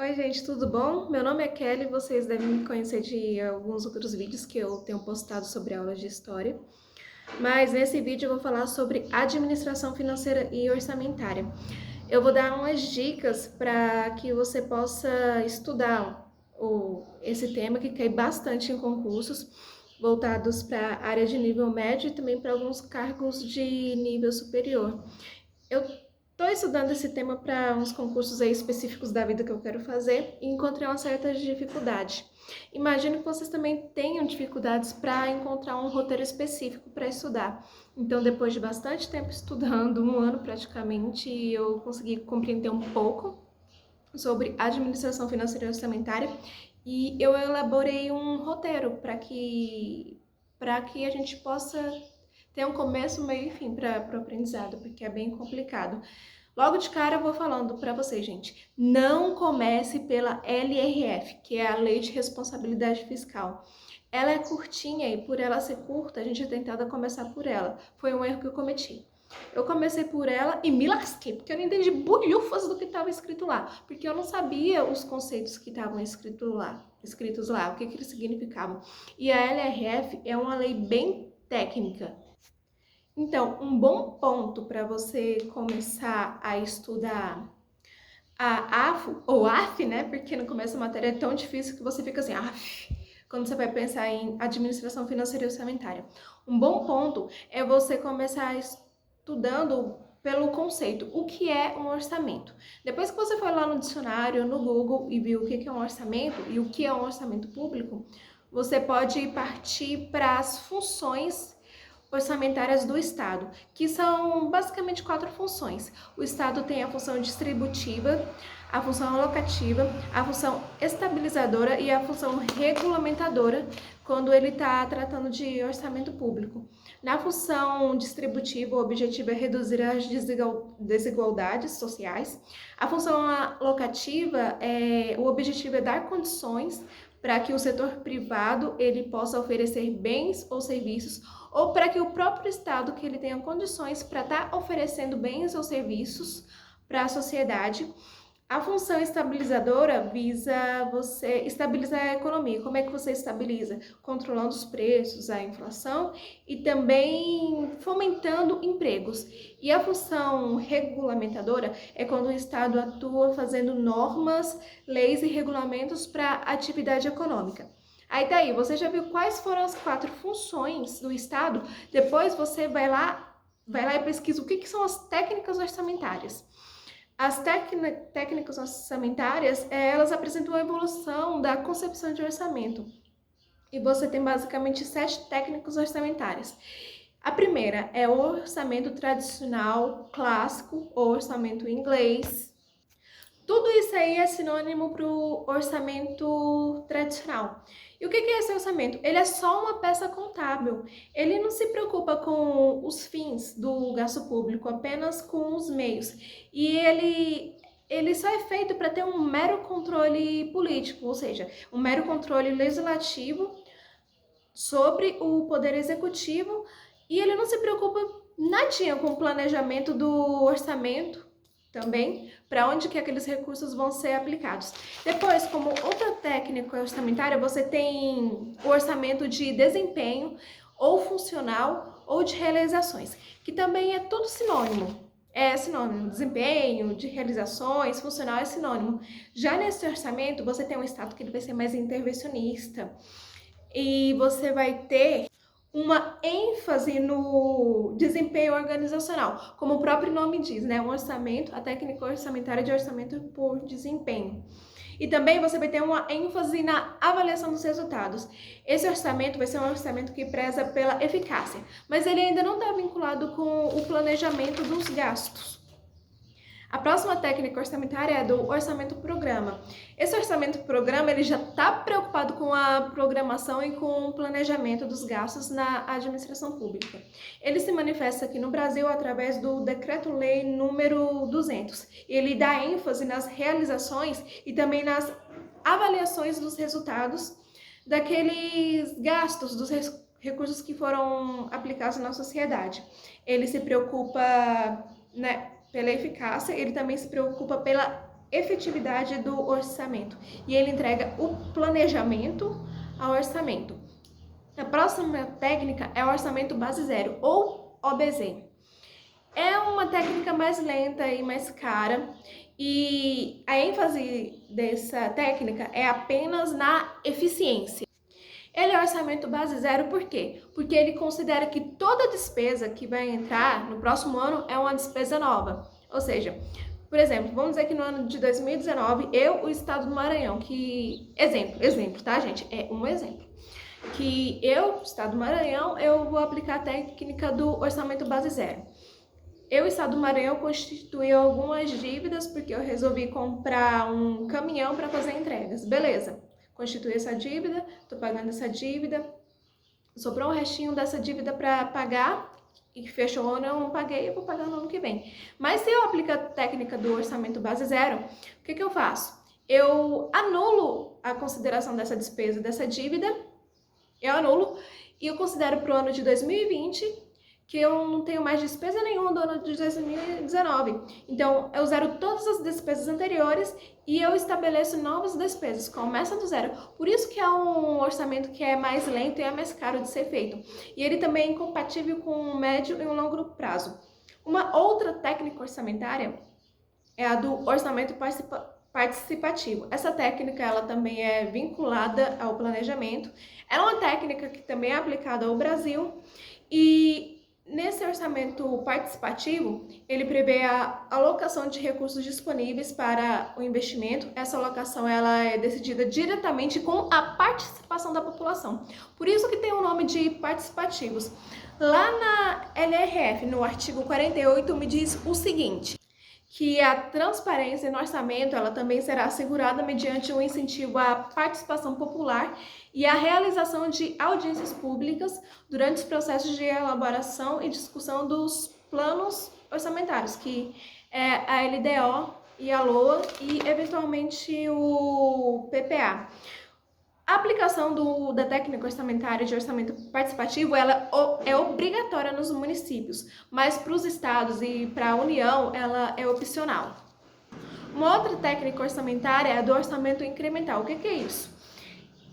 Oi, gente, tudo bom? Meu nome é Kelly, vocês devem me conhecer de alguns outros vídeos que eu tenho postado sobre aulas de história. Mas nesse vídeo eu vou falar sobre administração financeira e orçamentária. Eu vou dar umas dicas para que você possa estudar esse tema que cai bastante em concursos voltados para a área de nível médio e também para alguns cargos de nível superior. Eu estou estudando esse tema para uns concursos aí específicos da vida que eu quero fazer e encontrei uma certa dificuldade. Imagino que vocês também tenham dificuldades para encontrar um roteiro específico para estudar. Então, depois de bastante tempo estudando, um ano praticamente, eu consegui compreender um pouco sobre administração financeira e orçamentária e eu elaborei um roteiro para que a gente possa ter um começo, meio e fim para o aprendizado, porque é bem complicado. Logo de cara eu vou falando para vocês, gente, não comece pela LRF, que é a Lei de Responsabilidade Fiscal. Ela é curtinha e por ela ser curta, a gente é tentado a começar por ela. Foi um erro que eu cometi. Eu comecei por ela e me lasquei, porque eu não entendi bulhufas do que estava escrito lá, porque eu não sabia os conceitos que estavam escritos lá, o que eles significavam. E a LRF é uma lei bem técnica. Então, um bom ponto para você começar a estudar a AFO, ou AF, né? Porque no começo a matéria é tão difícil que você fica assim, AF, quando você vai pensar em administração financeira e orçamentária. Um bom ponto é você começar estudando pelo conceito, o que é um orçamento. Depois que você foi lá no dicionário, no Google e viu o que é um orçamento e o que é um orçamento público, você pode partir para as funções orçamentárias do Estado, que são basicamente 4 funções. O Estado tem a função distributiva, a função alocativa, a função estabilizadora e a função regulamentadora, quando ele está tratando de orçamento público. Na função distributiva, o objetivo é reduzir as desigualdades sociais. A função alocativa, o objetivo é dar condições para que o setor privado ele possa oferecer bens ou serviços ou para que o próprio Estado que ele tenha condições para estar oferecendo bens ou serviços para a sociedade. A função estabilizadora visa você estabilizar a economia. Como é que você estabiliza? Controlando os preços, a inflação e também fomentando empregos. E a função regulamentadora é quando o Estado atua fazendo normas, leis e regulamentos para a atividade econômica. Aí daí, você já viu quais foram as 4 funções do Estado? Depois você vai lá e pesquisa o que são as técnicas orçamentárias. As técnicas orçamentárias, elas apresentam a evolução da concepção de orçamento. E você tem basicamente 7 técnicas orçamentárias. A primeira é o orçamento tradicional, clássico, ou orçamento inglês. Tudo isso aí é sinônimo para o orçamento tradicional. E o que é esse orçamento? Ele é só uma peça contábil. Ele não se preocupa com os fins do gasto público, apenas com os meios. E ele só é feito para ter um mero controle político, ou seja, um mero controle legislativo sobre o poder executivo. E ele não se preocupa nadinha com o planejamento do orçamento também, para onde que aqueles recursos vão ser aplicados. Depois, como outra técnica orçamentária, você tem o orçamento de desempenho, ou funcional, ou de realizações, que também é tudo sinônimo. É sinônimo, desempenho, de realizações, funcional é sinônimo. Já nesse orçamento, você tem um estado que ele vai ser mais intervencionista, e você vai ter uma ênfase no desempenho organizacional, como o próprio nome diz, né? Um orçamento, a técnica orçamentária de orçamento por desempenho. E também você vai ter uma ênfase na avaliação dos resultados. Esse orçamento vai ser um orçamento que preza pela eficácia, mas ele ainda não está vinculado com o planejamento dos gastos. A próxima técnica orçamentária é do orçamento-programa. Esse orçamento-programa ele já está preocupado com a programação e com o planejamento dos gastos na administração pública. Ele se manifesta aqui no Brasil através do Decreto-Lei número 200. Ele dá ênfase nas realizações e também nas avaliações dos resultados daqueles gastos, dos recursos que foram aplicados na sociedade. Ele se preocupa, né, pela eficácia, ele também se preocupa pela efetividade do orçamento e ele entrega o planejamento ao orçamento. A próxima técnica é o orçamento base zero, ou OBZ. É uma técnica mais lenta e mais cara, e a ênfase dessa técnica é apenas na eficiência. Ele é orçamento base zero por quê? Porque ele considera que toda despesa que vai entrar no próximo ano é uma despesa nova. Ou seja, por exemplo, vamos dizer que no ano de 2019, o Estado do Maranhão, exemplo, tá, gente? É um exemplo. Que Estado do Maranhão, eu vou aplicar a técnica do orçamento base zero. Estado do Maranhão, constituiu algumas dívidas porque eu resolvi comprar um caminhão para fazer entregas. Beleza, constituí essa dívida, estou pagando essa dívida, sobrou um restinho dessa dívida para pagar e fechou o ano, eu não paguei, eu vou pagar no ano que vem. Mas se eu aplicar a técnica do orçamento base zero, o que eu faço? Eu anulo a consideração dessa despesa, dessa dívida, eu anulo e eu considero para o ano de 2020 que eu não tenho mais despesa nenhuma do ano de 2019. Então, eu zero todas as despesas anteriores e eu estabeleço novas despesas, começa do zero. Por isso que é um orçamento que é mais lento e é mais caro de ser feito. E ele também é incompatível com um médio e um longo prazo. Uma outra técnica orçamentária é a do orçamento participativo. Essa técnica ela também é vinculada ao planejamento. É uma técnica que também é aplicada ao Brasil e nesse orçamento participativo, ele prevê a alocação de recursos disponíveis para o investimento. Essa alocação ela é decidida diretamente com a participação da população. Por isso que tem o nome de participativos. Lá na LRF, no artigo 48, me diz o seguinte: que a transparência no orçamento ela também será assegurada mediante o incentivo à participação popular e a realização de audiências públicas durante os processos de elaboração e discussão dos planos orçamentários, que é a LDO e a LOA e, eventualmente, o PPA. A aplicação da técnica orçamentária de orçamento participativo ela é obrigatória nos municípios, mas para os estados e para a União ela é opcional. Uma outra técnica orçamentária é a do orçamento incremental. O que é isso?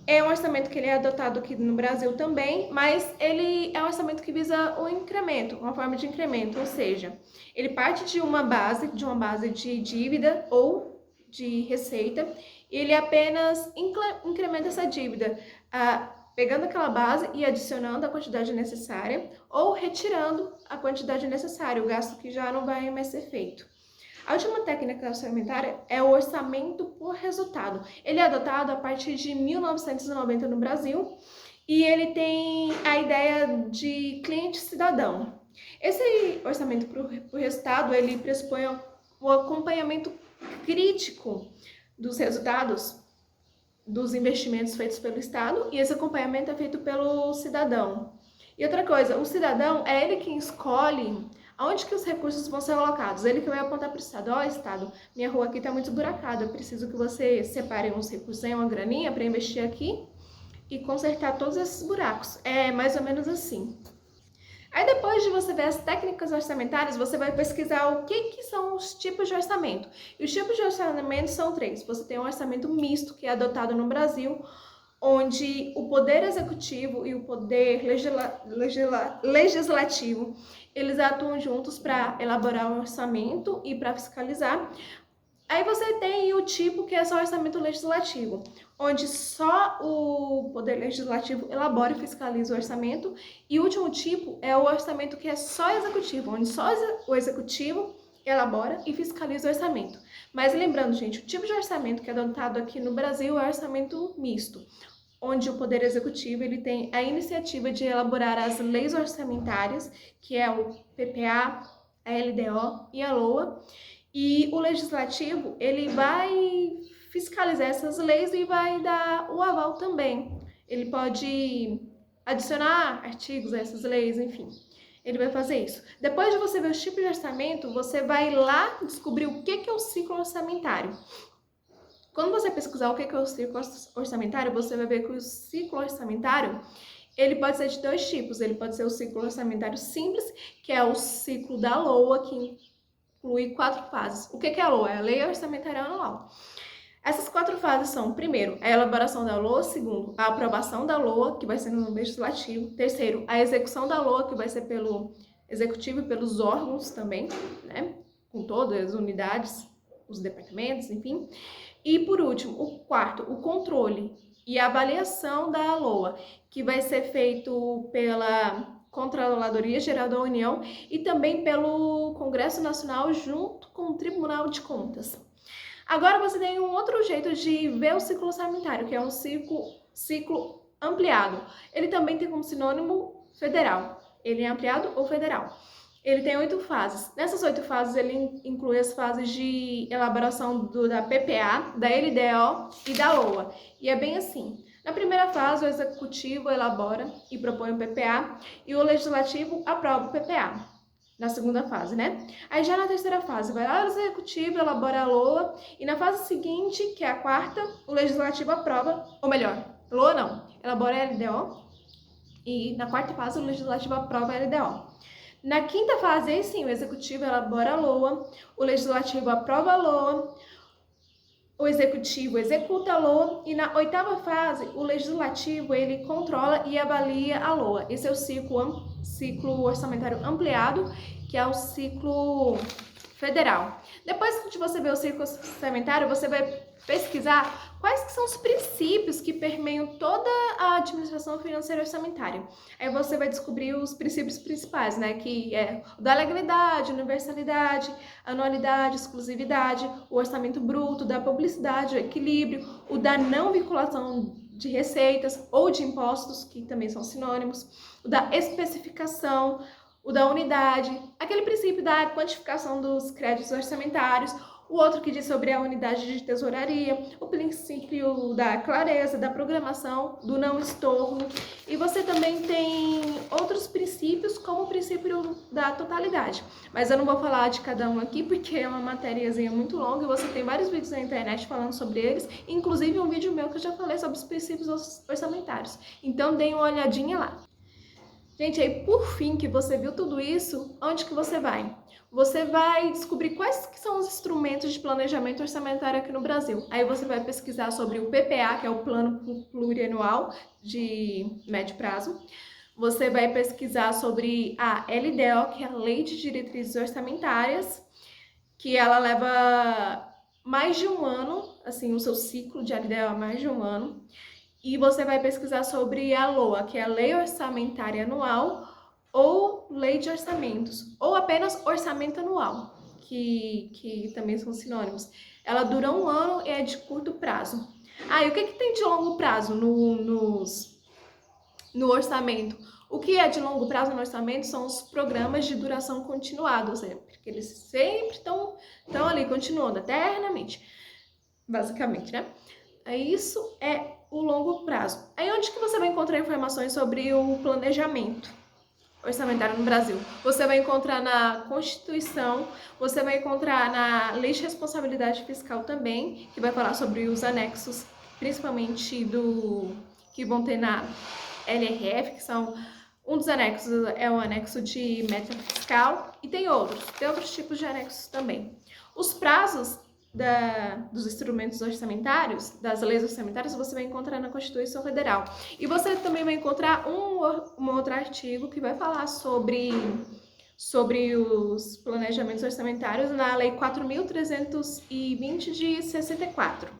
É um orçamento que ele é adotado aqui no Brasil também, mas ele é um orçamento que visa o incremento, uma forma de incremento, ou seja, ele parte de uma base de dívida ou de receita, e ele apenas incrementa essa dívida, pegando aquela base e adicionando a quantidade necessária, ou retirando a quantidade necessária, o gasto que já não vai mais ser feito. A última técnica orçamentária é o orçamento por resultado. Ele é adotado a partir de 1990 no Brasil e ele tem a ideia de cliente cidadão. Esse orçamento por resultado, ele pressupõe o acompanhamento crítico dos resultados dos investimentos feitos pelo Estado e esse acompanhamento é feito pelo cidadão. E outra coisa, o cidadão é ele quem escolhe aonde que os recursos vão ser alocados? Ele que vai apontar para o Estado: ó, Estado, minha rua aqui está muito esburacada, eu preciso que você separe uns recursos aí, uma graninha para investir aqui e consertar todos esses buracos. É mais ou menos assim. Aí depois de você ver as técnicas orçamentárias, você vai pesquisar o que são os tipos de orçamento. E os tipos de orçamento são 3. Você tem um orçamento misto, que é adotado no Brasil, onde o poder executivo e o poder legislativo, eles atuam juntos para elaborar o orçamento e para fiscalizar. Aí você tem o tipo que é só orçamento legislativo, onde só o poder legislativo elabora e fiscaliza o orçamento. E o último tipo é o orçamento que é só executivo, onde só o executivo elabora e fiscaliza o orçamento. Mas lembrando, gente, o tipo de orçamento que é adotado aqui no Brasil é o orçamento misto, onde o Poder Executivo ele tem a iniciativa de elaborar as leis orçamentárias, que é o PPA, a LDO e a LOA, e o Legislativo ele vai fiscalizar essas leis e vai dar o aval também. Ele pode adicionar artigos a essas leis, enfim. Ele vai fazer isso. Depois de você ver os tipos de orçamento, você vai lá descobrir o que é o ciclo orçamentário. Quando você pesquisar o que é o ciclo orçamentário, você vai ver que o ciclo orçamentário ele pode ser de 2 tipos. Ele pode ser o ciclo orçamentário simples, que é o ciclo da LOA, que inclui 4 fases. O que é a LOA? É a Lei Orçamentária Anual. Essas 4 fases são, primeiro, a elaboração da LOA, segundo, a aprovação da LOA, que vai ser no legislativo, terceiro, a execução da LOA, que vai ser pelo executivo e pelos órgãos também, né, com todas as unidades, os departamentos, enfim. E, por último, o quarto, o controle e a avaliação da LOA, que vai ser feito pela Controladoria Geral da União e também pelo Congresso Nacional junto com o Tribunal de Contas. Agora você tem um outro jeito de ver o ciclo orçamentário, que é um ciclo ampliado. Ele também tem como sinônimo federal. Ele é ampliado ou federal. Ele tem 8 fases. Nessas 8 fases, ele inclui as fases de elaboração da PPA, da LDO e da LOA. E é bem assim. Na primeira fase, o Executivo elabora e propõe o PPA e o Legislativo aprova o PPA. Na segunda fase, né? Aí já na terceira fase, vai lá o Executivo, elabora a LOA, e na fase seguinte, que é a quarta, o Legislativo aprova, ou melhor, LOA não, elabora a LDO, e na quarta fase o Legislativo aprova a LDO. Na quinta fase, aí sim, o Executivo elabora a LOA, o Legislativo aprova a LOA, o Executivo executa a LOA, e na oitava fase, o Legislativo, ele controla e avalia a LOA. Esse é o ciclo orçamentário ampliado, que é o ciclo federal. Depois que você vê o ciclo orçamentário, você vai pesquisar quais que são os princípios que permeiam toda a administração financeira orçamentária. Aí você vai descobrir os princípios principais, né? Que é o da legalidade, universalidade, anualidade, exclusividade, o orçamento bruto, da publicidade, o equilíbrio, o da não vinculação de receitas ou de impostos, que também são sinônimos, o da especificação, o da unidade, aquele princípio da quantificação dos créditos orçamentários, o outro que diz sobre a unidade de tesouraria, o princípio da clareza, da programação, do não estorno. E você também tem outros princípios, como o princípio da totalidade. Mas eu não vou falar de cada um aqui, porque é uma matériazinha muito longa e você tem vários vídeos na internet falando sobre eles, inclusive um vídeo meu que eu já falei sobre os princípios orçamentários. Então, dê uma olhadinha lá. Gente, aí por fim que você viu tudo isso, onde que você vai? Você vai descobrir quais que são os instrumentos de planejamento orçamentário aqui no Brasil. Aí você vai pesquisar sobre o PPA, que é o Plano Plurianual de Médio Prazo. Você vai pesquisar sobre a LDO, que é a Lei de Diretrizes Orçamentárias, que ela leva mais de um ano, assim, o seu ciclo de LDO é mais de um ano. E você vai pesquisar sobre a LOA, que é a Lei Orçamentária Anual, ou Lei de Orçamentos, ou apenas Orçamento Anual, que também são sinônimos. Ela dura um ano e é de curto prazo. Ah, e o que tem de longo prazo no orçamento? O que é de longo prazo no orçamento são os programas de duração continuada, ou seja, porque eles sempre estão ali, continuando eternamente, basicamente, né? Isso é o longo prazo. Aí onde que você vai encontrar informações sobre o planejamento orçamentário no Brasil? Você vai encontrar na Constituição, você vai encontrar na Lei de Responsabilidade Fiscal também, que vai falar sobre os anexos, principalmente que vão ter na LRF, que são um dos anexos é o anexo de meta fiscal, e tem outros tipos de anexos também. Os prazos dos instrumentos orçamentários, das leis orçamentárias, você vai encontrar na Constituição Federal. E você também vai encontrar um outro artigo que vai falar sobre os planejamentos orçamentários na Lei 4.320 de 64.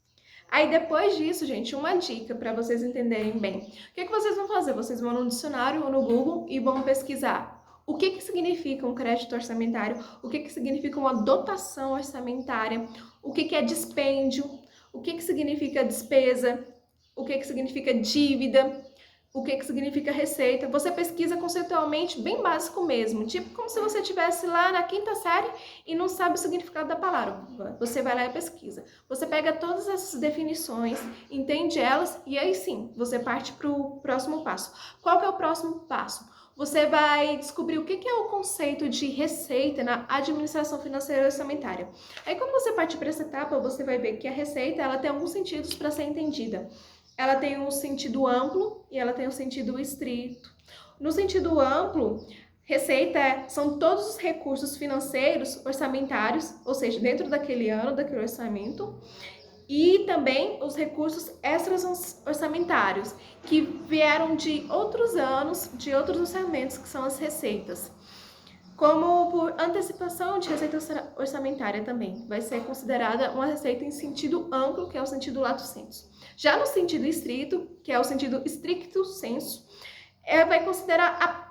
Aí depois disso, gente, uma dica para vocês entenderem bem. O que vocês vão fazer? Vocês vão no dicionário ou no Google e vão pesquisar o que significa um crédito orçamentário, o que significa uma dotação orçamentária, o que é dispêndio, o que significa despesa, o que significa dívida, o que significa receita. Você pesquisa conceitualmente, bem básico mesmo, tipo como se você estivesse lá na quinta série e não sabe o significado da palavra. Você vai lá e pesquisa. Você pega todas essas definições, entende elas e aí sim, você parte para o próximo passo. Qual que é o próximo passo? Você vai descobrir o que é o conceito de receita na administração financeira orçamentária. Aí, quando você partir para essa etapa, você vai ver que a receita ela tem alguns sentidos para ser entendida. Ela tem um sentido amplo e ela tem um sentido estrito. No sentido amplo, Receita são todos os recursos financeiros orçamentários, ou seja, dentro daquele ano, daquele orçamento, e também os recursos extras orçamentários, que vieram de outros anos, de outros orçamentos, que são as receitas. Como por antecipação de receita orçamentária também, vai ser considerada uma receita em sentido amplo, que é o sentido lato sensu. Já no sentido estrito, que é o sentido stricto sensu, vai considerar apenas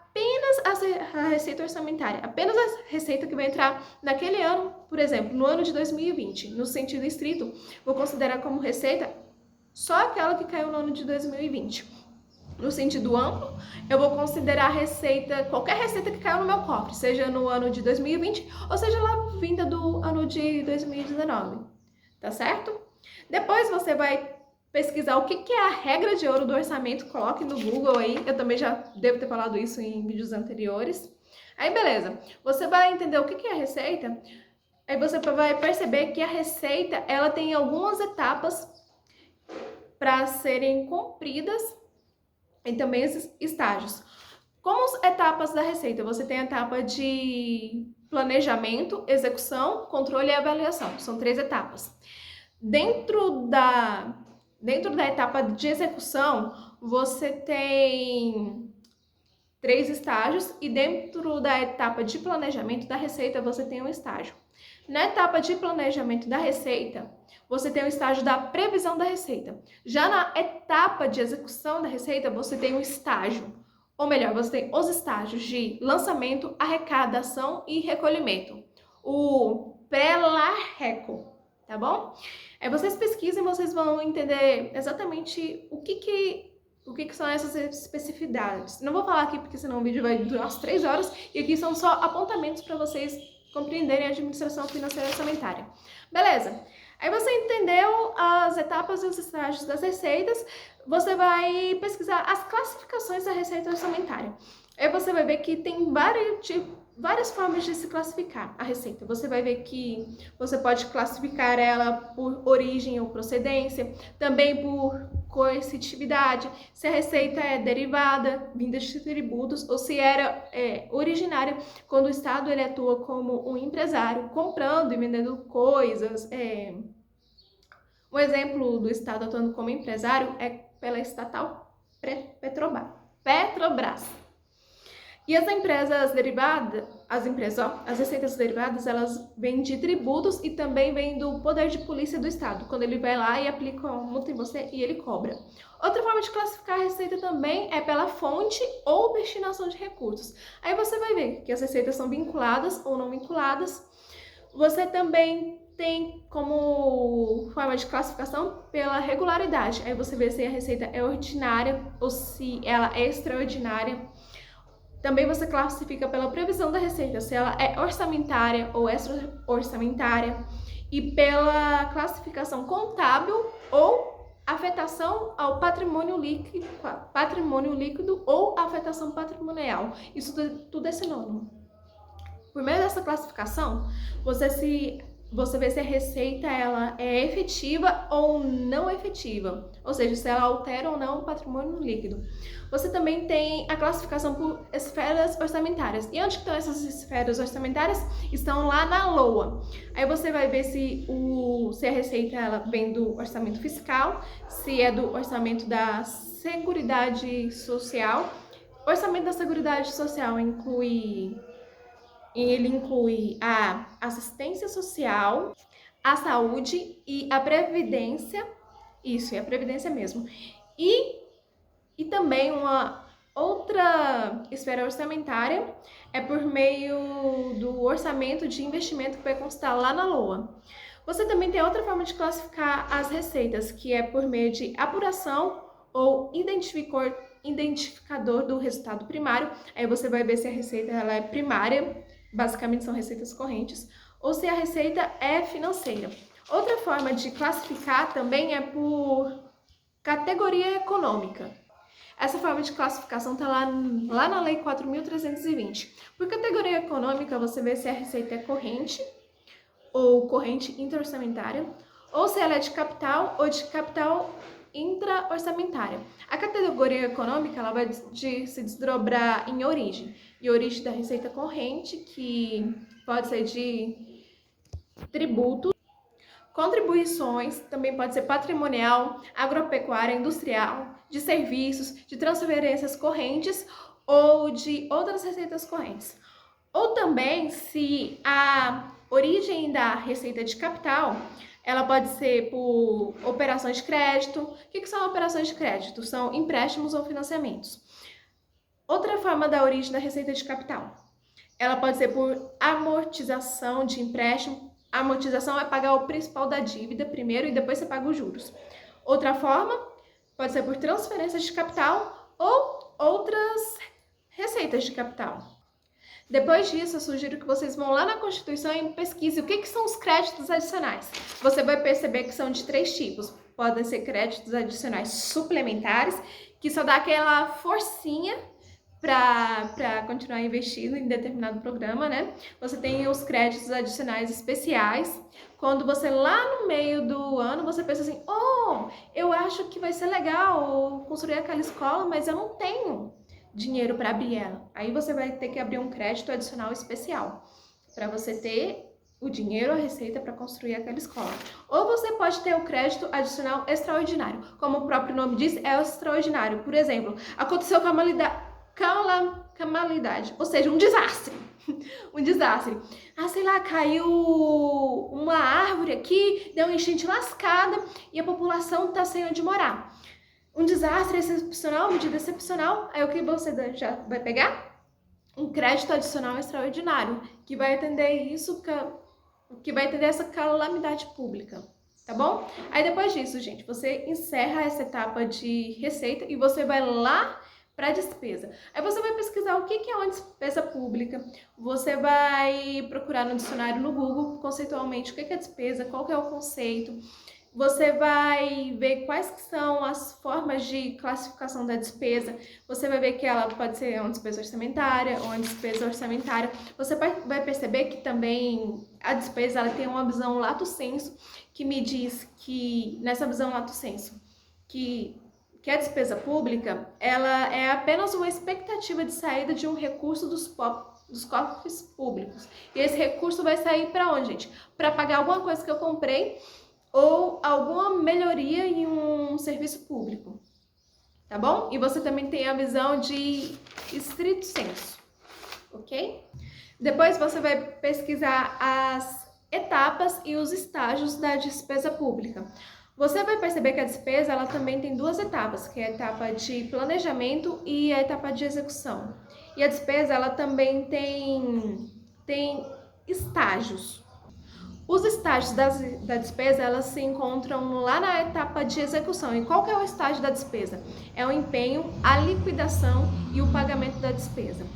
a receita orçamentária, apenas a receita que vai entrar naquele ano, por exemplo, no ano de 2020. No sentido estrito, vou considerar como receita só aquela que caiu no ano de 2020. No sentido amplo, eu vou considerar a receita, qualquer receita que caiu no meu cofre, seja no ano de 2020 ou seja lá vinda do ano de 2019, tá certo? Depois você vai pesquisar o que é a regra de ouro do orçamento, coloque no Google aí, eu também já devo ter falado isso em vídeos anteriores. Aí beleza, você vai entender o que é a receita, aí você vai perceber que a receita ela tem algumas etapas para serem cumpridas e também esses estágios. Como as etapas da receita? Você tem a etapa de planejamento, execução, controle e avaliação. São 3 etapas. Dentro da etapa de execução, você tem 3 estágios e dentro da etapa de planejamento da receita, você tem um estágio. Na etapa de planejamento da receita, você tem o estágio da previsão da receita. Já na etapa de execução da receita, você tem um estágio, ou melhor, você tem os estágios de lançamento, arrecadação e recolhimento. O pré-larreco, tá bom? Aí vocês pesquisem, vocês vão entender exatamente o que são essas especificidades. Não vou falar aqui porque senão o vídeo vai durar umas 3 horas e aqui são só apontamentos para vocês compreenderem a administração financeira orçamentária. Beleza? Aí você entendeu as etapas e os estágios das receitas, você vai pesquisar as classificações da receita orçamentária. Aí você vai ver que tem várias formas de se classificar a receita. Você vai ver que você pode classificar ela por origem ou procedência, também por coercitividade, se a receita é derivada, vinda de tributos, ou se era originária, quando o Estado ele atua como um empresário, comprando e vendendo coisas. Um exemplo do Estado atuando como empresário é pela estatal Petrobras. E as empresas derivadas, as receitas derivadas, elas vêm de tributos e também vêm do poder de polícia do Estado, quando ele vai lá e aplica uma multa em você e ele cobra. Outra forma de classificar a receita também é pela fonte ou destinação de recursos. Aí você vai ver que as receitas são vinculadas ou não vinculadas. Você também tem como forma de classificação pela regularidade. Aí você vê se a receita é ordinária ou se ela é extraordinária. Também você classifica pela previsão da receita, se ela é orçamentária ou extra-orçamentária, e pela classificação contábil ou afetação ao patrimônio líquido ou afetação patrimonial. Isso tudo é sinônimo. Por meio dessa classificação, você vê se a receita ela é efetiva ou não efetiva, ou seja, se ela altera ou não o patrimônio líquido. Você também tem a classificação por esferas orçamentárias. E onde estão essas esferas orçamentárias? Estão lá na LOA. Aí você vai ver se a receita ela vem do orçamento fiscal, se é do orçamento da Seguridade Social. O orçamento da Seguridade Social inclui a assistência social, a saúde e a previdência. Isso, é a previdência mesmo. E também uma outra esfera orçamentária é por meio do orçamento de investimento que vai constar lá na LOA. Você também tem outra forma de classificar as receitas, que é por meio de apuração ou identificador do resultado primário. Aí você vai ver se a receita ela é primária, basicamente são receitas correntes, ou se a receita é financeira. Outra forma de classificar também é por categoria econômica. Essa forma de classificação está lá na Lei 4.320. Por categoria econômica, você vê se a receita é corrente ou corrente interorçamentária, ou se ela é de capital ou de capital intra-orçamentária. A categoria econômica ela vai se desdobrar em origem. E origem da receita corrente, que pode ser de tributos, contribuições, também pode ser patrimonial, agropecuária, industrial, de serviços, de transferências correntes ou de outras receitas correntes. Ou também, se a origem da receita de capital, ela pode ser por operações de crédito. O que são operações de crédito? São empréstimos ou financiamentos. Outra forma da origem da receita de capital, ela pode ser por amortização de empréstimo. A amortização é pagar o principal da dívida primeiro e depois você paga os juros. Outra forma pode ser por transferências de capital ou outras receitas de capital. Depois disso, eu sugiro que vocês vão lá na Constituição e pesquisem o que são os créditos adicionais. Você vai perceber que são de 3 tipos. Podem ser créditos adicionais suplementares, que só dá aquela forcinha para continuar investindo em determinado programa, né? Você tem os créditos adicionais especiais. Quando você lá no meio do ano, você pensa assim, eu acho que vai ser legal construir aquela escola, mas eu não tenho dinheiro para abrir ela. Aí você vai ter que abrir um crédito adicional especial para você ter o dinheiro, a receita para construir aquela escola. Ou você pode ter o crédito adicional extraordinário. Como o próprio nome diz, é extraordinário. Por exemplo, aconteceu calamidade, ou seja, um desastre. Um desastre. Sei lá, caiu uma árvore aqui, deu uma enchente lascada e a população tá sem onde morar. Um desastre excepcional, medida excepcional, aí o que você já vai pegar? Um crédito adicional extraordinário, que vai atender isso, que vai atender essa calamidade pública, tá bom? Aí depois disso, gente, você encerra essa etapa de receita e você vai lá para despesa. Aí você vai pesquisar o que é uma despesa pública, você vai procurar no dicionário no Google, conceitualmente, o que é despesa, qual que é o conceito. Você vai ver quais que são as formas de classificação da despesa. Você vai ver que ela pode ser uma despesa orçamentária ou uma despesa orçamentária. Você vai perceber que também a despesa ela tem uma visão lato sensu, que me diz que, nessa visão lato sensu, que a despesa pública ela é apenas uma expectativa de saída de um recurso dos cofres públicos. E esse recurso vai sair para onde, gente? Para pagar alguma coisa que eu comprei ou alguma melhoria em um serviço público, tá bom? E você também tem a visão de estrito sensu, ok? Depois você vai pesquisar as etapas e os estágios da despesa pública. Você vai perceber que a despesa ela também tem 2 etapas, que é a etapa de planejamento e a etapa de execução. E a despesa ela também tem estágios. Os estágios da despesa, elas se encontram lá na etapa de execução. E qual que é o estágio da despesa? É o empenho, a liquidação e o pagamento da despesa.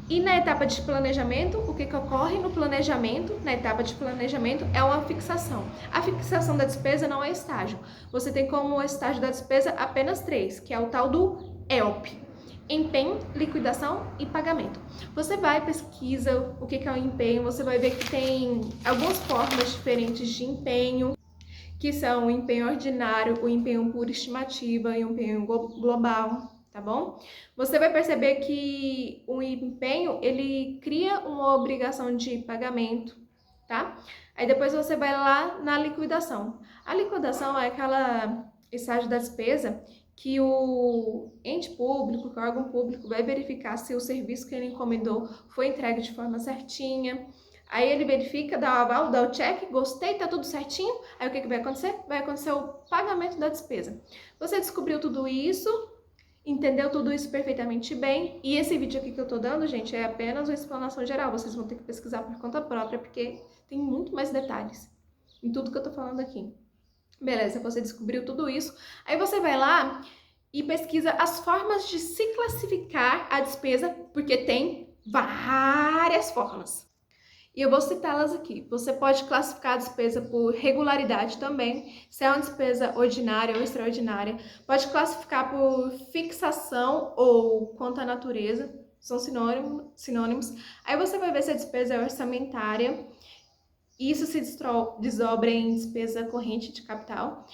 E na etapa de planejamento, o que ocorre no planejamento? Na etapa de planejamento é uma fixação. A fixação da despesa não é estágio. Você tem como estágio da despesa apenas 3, que é o tal do ELP. Empenho, liquidação e pagamento. Você vai, pesquisa o que é o empenho, você vai ver que tem algumas formas diferentes de empenho, que são o empenho ordinário, o empenho por estimativa e o empenho global, tá bom? Você vai perceber que o empenho, ele cria uma obrigação de pagamento, tá? Aí depois você vai lá na liquidação. A liquidação é aquela estágio da despesa que o ente público, que o órgão público vai verificar se o serviço que ele encomendou foi entregue de forma certinha. Aí ele verifica, dá o aval, dá o check, gostei, tá tudo certinho. Aí o que vai acontecer? Vai acontecer o pagamento da despesa. Você descobriu tudo isso, entendeu tudo isso perfeitamente bem. E esse vídeo aqui que eu tô dando, gente, é apenas uma explanação geral. Vocês vão ter que pesquisar por conta própria, porque tem muito mais detalhes em tudo que eu tô falando aqui. Beleza, você descobriu tudo isso. Aí você vai lá e pesquisa as formas de se classificar a despesa, porque tem várias formas. E eu vou citá-las aqui. Você pode classificar a despesa por regularidade também, se é uma despesa ordinária ou extraordinária. Pode classificar por fixação ou quanto à natureza, são sinônimos. Aí você vai ver se a despesa é orçamentária. Isso se desdobra em despesa corrente de capital.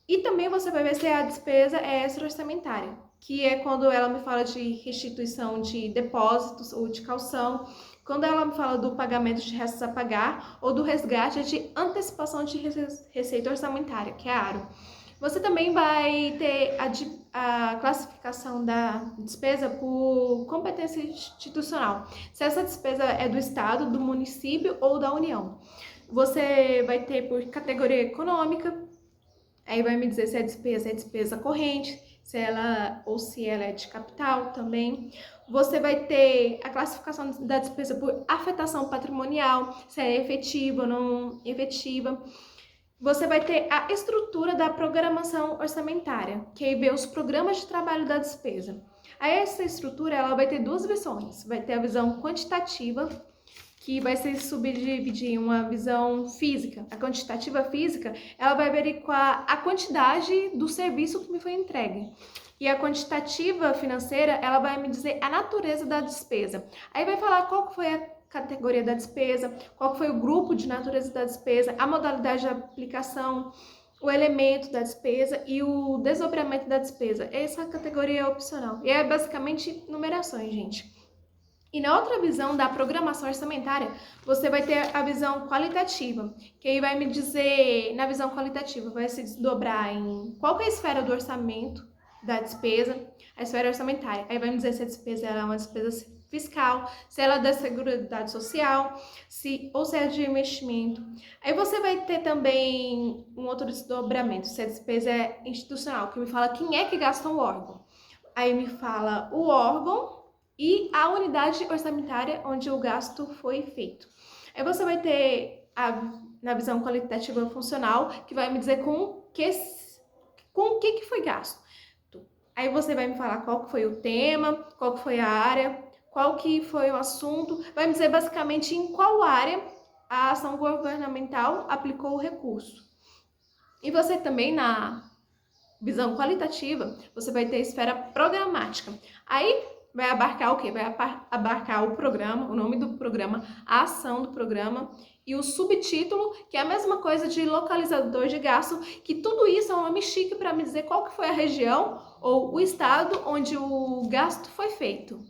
E também você vai ver se a despesa é extra-orçamentária, que é quando ela me fala de restituição de depósitos ou de calção, quando ela me fala do pagamento de restos a pagar ou do resgate de antecipação de receita orçamentária, que é ARO. Você também vai ter a classificação da despesa por competência institucional. Se essa despesa é do Estado, do município ou da União. Você vai ter por categoria econômica, aí vai me dizer se é despesa corrente, se ela é de capital também. Você vai ter a classificação da despesa por afetação patrimonial, se é efetiva ou não efetiva. Você vai ter a estrutura da programação orçamentária, que aí vê os programas de trabalho da despesa. Aí essa estrutura ela vai ter duas visões. Vai ter a visão quantitativa, que vai se subdividir em uma visão física. A quantitativa física, ela vai averiguar a quantidade do serviço que me foi entregue. E a quantitativa financeira, ela vai me dizer a natureza da despesa. Aí vai falar qual foi a categoria da despesa, qual foi o grupo de natureza da despesa, a modalidade de aplicação, o elemento da despesa e o desdobramento da despesa. Essa categoria é opcional. E é basicamente numerações, gente. E na outra visão da programação orçamentária, você vai ter a visão qualitativa, que aí vai me dizer, na visão qualitativa, vai se desdobrar em qual que é a esfera do orçamento, da despesa, a esfera orçamentária. Aí vai me dizer se a despesa é uma despesa fiscal, se ela é da Seguridade Social, ou se é de investimento. Aí você vai ter também um outro desdobramento, se a despesa é institucional, que me fala quem é que gasta o órgão. Aí me fala o órgão e a unidade orçamentária onde o gasto foi feito. Aí você vai ter na visão qualitativa funcional, que vai me dizer com o que foi gasto. Aí você vai me falar qual que foi o tema, qual que foi a área, qual que foi o assunto, vai me dizer basicamente em qual área a ação governamental aplicou o recurso. E você também, na visão qualitativa, você vai ter a esfera programática. Aí vai abarcar o quê? Vai abarcar o programa, o nome do programa, a ação do programa e o subtítulo, que é a mesma coisa de localizador de gasto, que tudo isso é um nome chique para me dizer qual que foi a região ou o estado onde o gasto foi feito.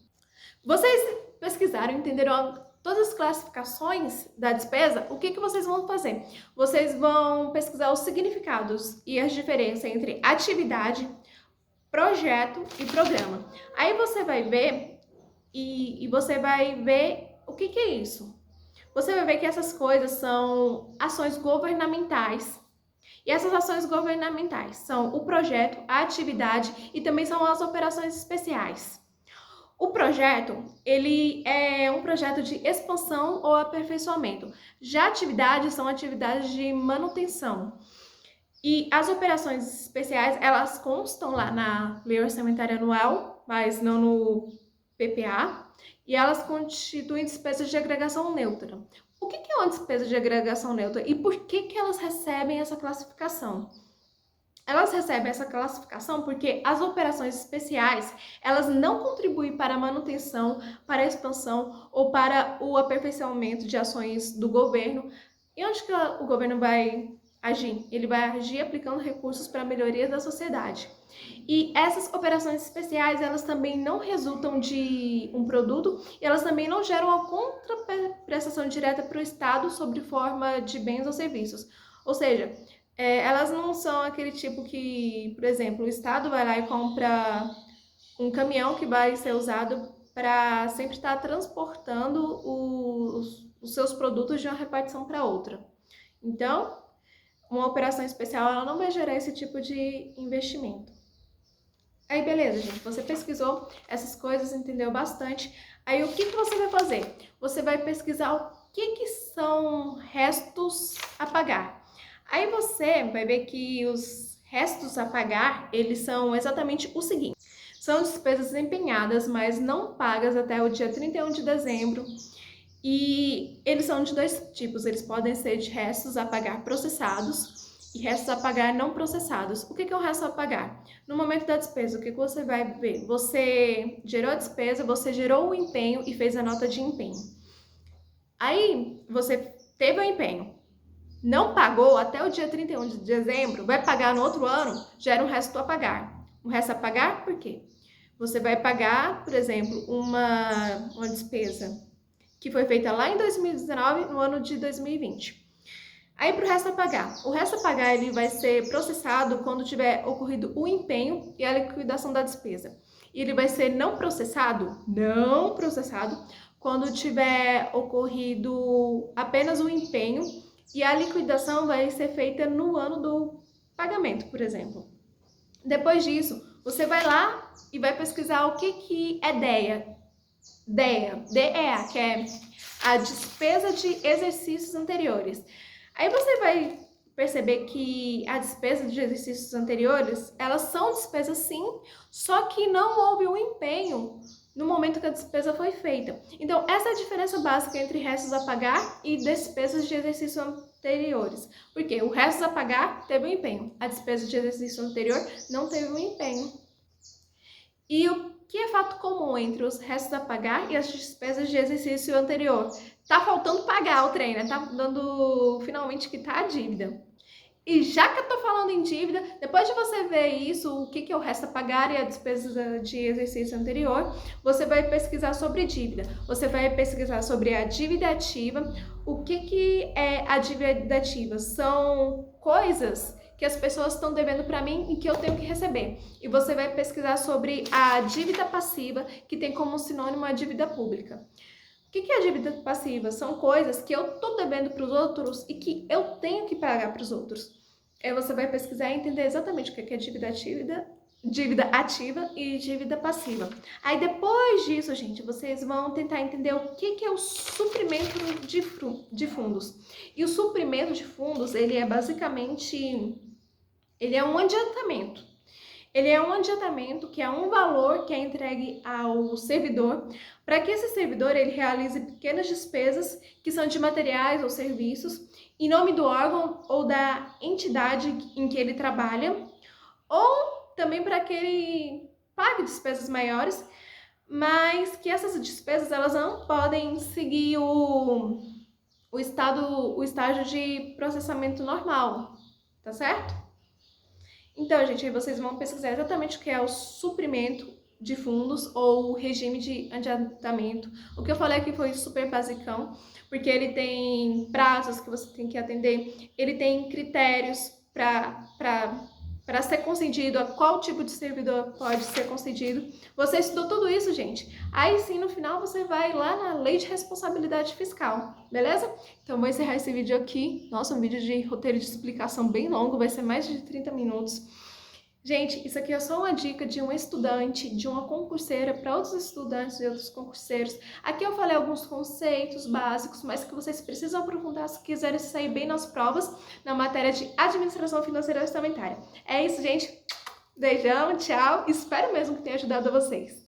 Vocês pesquisaram, entenderam todas as classificações da despesa? O que vocês vão fazer? Vocês vão pesquisar os significados e as diferenças entre atividade, projeto e programa. Aí você vai ver e você vai ver o que é isso. Você vai ver que essas coisas são ações governamentais. E essas ações governamentais são o projeto, a atividade e também são as operações especiais. O projeto, ele é um projeto de expansão ou aperfeiçoamento. Já atividades são atividades de manutenção. E as operações especiais, elas constam lá na Lei Orçamentária Anual, mas não no PPA, e elas constituem despesas de agregação neutra. O que é uma despesa de agregação neutra e por que elas recebem essa classificação? Elas recebem essa classificação porque as operações especiais, elas não contribuem para a manutenção, para a expansão ou para o aperfeiçoamento de ações do governo. E onde que o governo vai agir? Ele vai agir aplicando recursos para a melhoria da sociedade. E essas operações especiais, elas também não resultam de um produto e elas também não geram a contraprestação direta para o Estado sob forma de bens ou serviços. Ou seja, elas não são aquele tipo que, por exemplo, o Estado vai lá e compra um caminhão que vai ser usado para sempre estar transportando os seus produtos de uma repartição para outra. Então, uma operação especial ela não vai gerar esse tipo de investimento. Aí, beleza, gente, você pesquisou essas coisas, entendeu bastante. Aí, o que você vai fazer? Você vai pesquisar o que são restos a pagar. Aí você vai ver que os restos a pagar, eles são exatamente o seguinte. São despesas empenhadas, mas não pagas até o dia 31 de dezembro. E eles são de dois tipos. Eles podem ser de restos a pagar processados e restos a pagar não processados. O que é um resto a pagar? No momento da despesa, o que você vai ver? Você gerou a despesa, você gerou o empenho e fez a nota de empenho. Aí, você teve o empenho. não pagou até o dia 31 de dezembro, vai pagar no outro ano, gera um resto a pagar. Um resto a pagar por quê? Você vai pagar, por exemplo, uma despesa que foi feita lá em 2019, no ano de 2020. Aí para o resto a pagar. O resto a pagar ele vai ser processado quando tiver ocorrido o empenho e a liquidação da despesa. E ele vai ser não processado quando tiver ocorrido apenas o empenho e a liquidação vai ser feita no ano do pagamento, por exemplo. Depois disso, você vai lá e vai pesquisar o que é DEA. DEA, que é a despesa de exercícios anteriores. Aí você vai perceber que a despesa de exercícios anteriores, elas são despesas sim, só que não houve um empenho no momento que a despesa foi feita. Então, essa é a diferença básica entre restos a pagar e despesas de exercícios anteriores. Porque o restos a pagar teve um empenho, a despesa de exercício anterior não teve um empenho. E o que é fato comum entre os restos a pagar e as despesas de exercício anterior? Tá faltando pagar o trem, né? Tá dando finalmente quitar a dívida. E já que eu tô falando em dívida, depois de você ver isso, o que é o resto a pagar e a despesa de exercício anterior, você vai pesquisar sobre dívida. Você vai pesquisar sobre a dívida ativa. O que é a dívida ativa? São coisas que as pessoas estão devendo para mim e que eu tenho que receber. E você vai pesquisar sobre a dívida passiva, que tem como sinônimo a dívida pública. O que é a dívida passiva? São coisas que eu estou devendo para os outros e que eu tenho que pagar para os outros. Aí você vai pesquisar e entender exatamente o que é dívida ativa e dívida passiva. Aí depois disso, gente, vocês vão tentar entender o que é o suprimento de fundos. E o suprimento de fundos, ele é basicamente... Ele é um adiantamento. Ele é um adiantamento que é um valor que é entregue ao servidor para que esse servidor ele realize pequenas despesas que são de materiais ou serviços em nome do órgão ou da entidade em que ele trabalha, ou também para que ele pague despesas maiores, mas que essas despesas elas não podem seguir o estágio de processamento normal, tá certo? Então, gente, aí vocês vão pesquisar exatamente o que é o suprimento de fundos ou o regime de adiantamento. O que eu falei aqui foi super basicão, porque ele tem prazos que você tem que atender, ele tem critérios para ser concedido, a qual tipo de servidor pode ser concedido. Você estudou tudo isso, gente. Aí sim, no final, você vai lá na Lei de Responsabilidade Fiscal, beleza? Então, vou encerrar esse vídeo aqui. Nossa, um vídeo de roteiro de explicação bem longo, vai ser mais de 30 minutos. Gente, isso aqui é só uma dica de um estudante, de uma concurseira para outros estudantes e outros concurseiros. Aqui eu falei alguns conceitos básicos, mas que vocês precisam aprofundar se quiserem sair bem nas provas na matéria de Administração Financeira Orçamentária. É isso, gente. Beijão, tchau. Espero mesmo que tenha ajudado vocês.